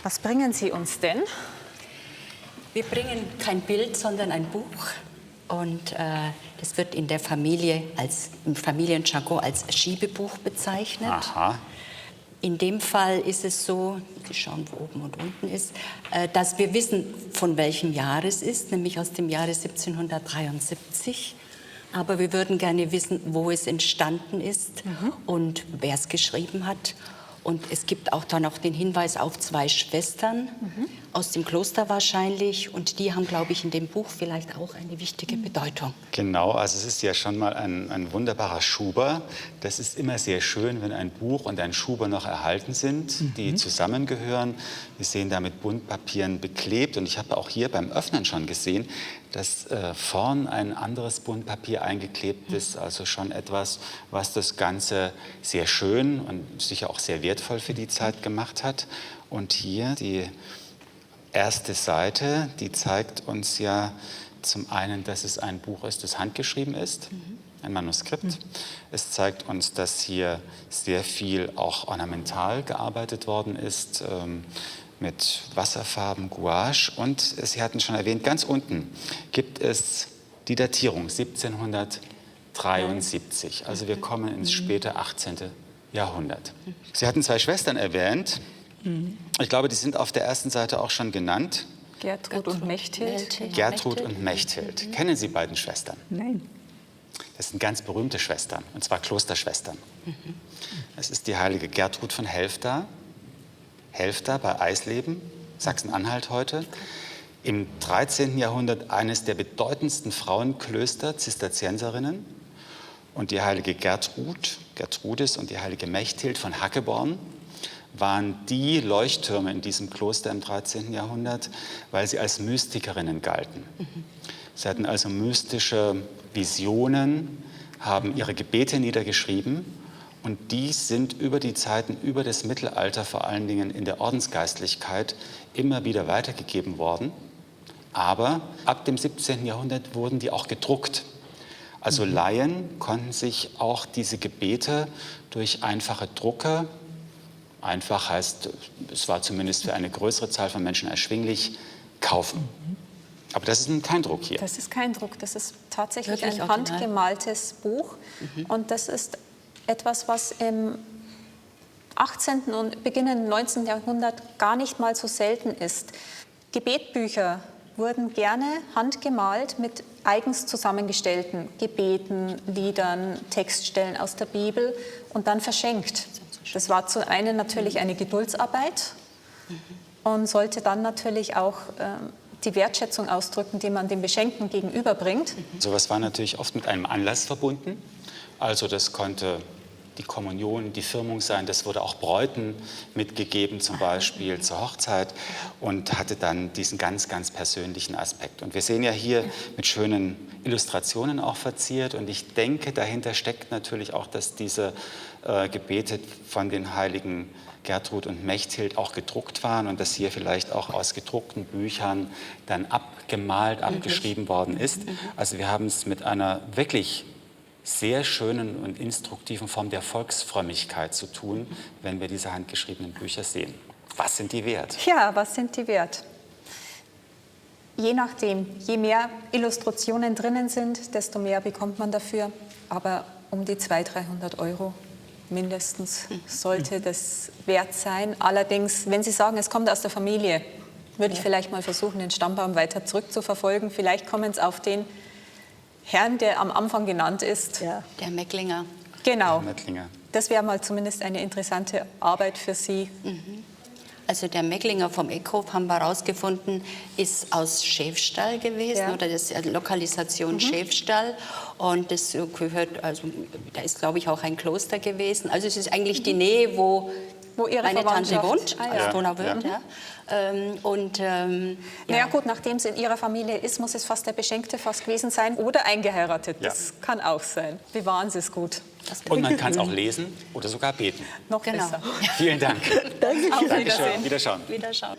Was bringen Sie uns denn? Wir bringen kein Bild, sondern ein Buch. Und das wird in der Familie im Familienjargon als Schiebebuch bezeichnet. Aha. In dem Fall ist es so, Sie schauen, wo oben und unten ist, dass wir wissen, von welchem Jahr es ist, nämlich aus dem Jahre 1773. Aber wir würden gerne wissen, wo es entstanden ist und wer es geschrieben hat. Und es gibt auch da noch den Hinweis auf 2 Schwestern, aus dem Kloster wahrscheinlich. Und die haben, glaube ich, in dem Buch vielleicht auch eine wichtige Bedeutung. Genau, also es ist ja schon mal ein wunderbarer Schuber. Das ist immer sehr schön, wenn ein Buch und ein Schuber noch erhalten sind, die zusammengehören. Wir sehen da mit Buntpapieren beklebt. Und ich habe auch hier beim Öffnen schon gesehen, dass vorn ein anderes Buntpapier eingeklebt ist. Also schon etwas, was das Ganze sehr schön und sicher auch sehr wertvoll für die Zeit gemacht hat. Und hier die erste Seite, die zeigt uns ja zum einen, dass es ein Buch ist, das handgeschrieben ist, ein Manuskript. Es zeigt uns, dass hier sehr viel auch ornamental gearbeitet worden ist, mit Wasserfarben, Gouache. Und Sie hatten schon erwähnt, ganz unten gibt es die Datierung 1773. Also wir kommen ins späte 18. Jahrhundert. Sie hatten 2 Schwestern erwähnt. Ich glaube, die sind auf der ersten Seite auch schon genannt. Gertrud und Mechthild. Gertrud und Mechthild. Kennen Sie beiden Schwestern? Nein. Das sind ganz berühmte Schwestern, und zwar Klosterschwestern. Es ist die heilige Gertrud von Helfta. Helfta bei Eisleben, Sachsen-Anhalt heute. Im 13. Jahrhundert eines der bedeutendsten Frauenklöster, Zisterzienserinnen. Und die heilige Gertrudis und die heilige Mechthild von Hackeborn waren die Leuchttürme in diesem Kloster im 13. Jahrhundert, weil sie als Mystikerinnen galten. Sie hatten also mystische Visionen, haben ihre Gebete niedergeschrieben und die sind über die Zeiten, über das Mittelalter, vor allen Dingen in der Ordensgeistlichkeit, immer wieder weitergegeben worden. Aber ab dem 17. Jahrhundert wurden die auch gedruckt. Also Laien konnten sich auch diese Gebete durch einfache Drucke, einfach heißt, es war zumindest für eine größere Zahl von Menschen erschwinglich, kaufen. Aber das ist kein Druck hier. Das ist kein Druck, das ist tatsächlich Wirklich ein original? handgemaltes Buch. Und das ist etwas, was im 18. und beginnenden 19. Jahrhundert gar nicht mal so selten ist. Gebetbücher wurden gerne handgemalt mit eigens zusammengestellten Gebeten, Liedern, Textstellen aus der Bibel und dann verschenkt. Das war zu einem natürlich eine Geduldsarbeit und sollte dann natürlich auch die Wertschätzung ausdrücken, die man dem Beschenkten gegenüberbringt. Sowas war natürlich oft mit einem Anlass verbunden. Also das konnte die Kommunion, die Firmung sein. Das wurde auch Bräuten mitgegeben, zum Beispiel zur Hochzeit, und hatte dann diesen ganz, ganz persönlichen Aspekt. Und wir sehen ja hier mit schönen Illustrationen auch verziert. Und ich denke, dahinter steckt natürlich auch, dass diese Gebete von den heiligen Gertrud und Mechthild auch gedruckt waren und dass hier vielleicht auch aus gedruckten Büchern dann abgemalt, abgeschrieben worden ist. Also wir haben es mit einer wirklich sehr schönen und instruktiven Form der Volksfrömmigkeit zu tun, wenn wir diese handgeschriebenen Bücher sehen. Was sind die wert? Ja, was sind die wert? Je nachdem, je mehr Illustrationen drinnen sind, desto mehr bekommt man dafür. Aber um die 200-300 Euro mindestens sollte das wert sein. Allerdings, wenn Sie sagen, es kommt aus der Familie, würde ich vielleicht mal versuchen, den Stammbaum weiter zurückzuverfolgen. Vielleicht kommen es auf den Herrn, der am Anfang genannt ist. Der Mecklinger. Genau. Mettlinger. Das wäre mal zumindest eine interessante Arbeit für Sie. Also der Mecklinger vom Eckhof, haben wir herausgefunden, ist aus Schäfstall gewesen, Ja. oder das ist Lokalisation Schäfstall. Und das gehört, also da ist, glaube ich, auch ein Kloster gewesen. Also es ist eigentlich die Nähe, wo Ihre meine Tante Verwandtschaft- wohnt, Ah, als ja. Donauwörth. Ja. Naja gut, nachdem es in Ihrer Familie ist, muss es fast der Beschenkte fast gewesen sein oder eingeheiratet. Ja. Das kann auch sein. Bewahren Sie es gut. Und man kann es auch lesen oder sogar beten. Noch Genau. besser. Vielen Dank. Auf Wiedersehen. Wiederschauen. Wiederschauen.